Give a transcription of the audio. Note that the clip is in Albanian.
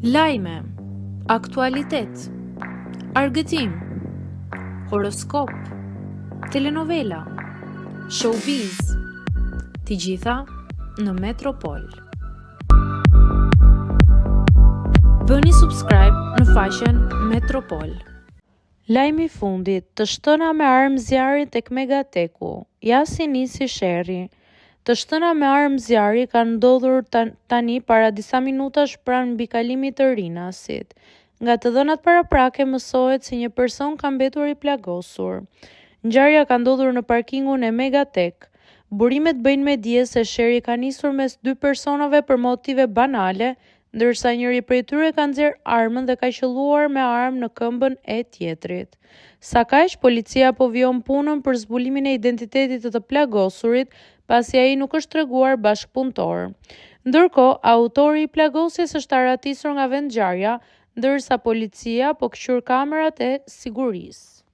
Lajme, aktualitet, argëtim, horoskop, telenovela, showbiz, të gjitha në Metropol. Bëni subscribe në faqen Metropol. Lajmi i fundit, të shtëna me armë zjarri tek Megateku, ja si nisi sherri. Të shtëna me armë zjarri kanë ndodhur tani para disa minutash pranë mbikalimit të Rinasit. Nga të dhënat paraprake mësohet se një person ka mbetur i plagosur. Ngjarja ka ndodhur në parkingun e Megatek. Burimet bëjnë me dije se sherri ka nisur mes dy personave për motive banale, ndërsa njëri prej tyre ka nxjerr armën dhe ka qelluar me armë në këmbën e tjetrit. Sa kaq, policia po vijon punën për zbulimin e identitetit të plagosurit, pasi ai nuk është treguar bashkëpunëtor. Ndërkohë, autori i plagosjes është aratisur nga vendngjarja, ndërsa policia po kqyr kamerat e sigurisë.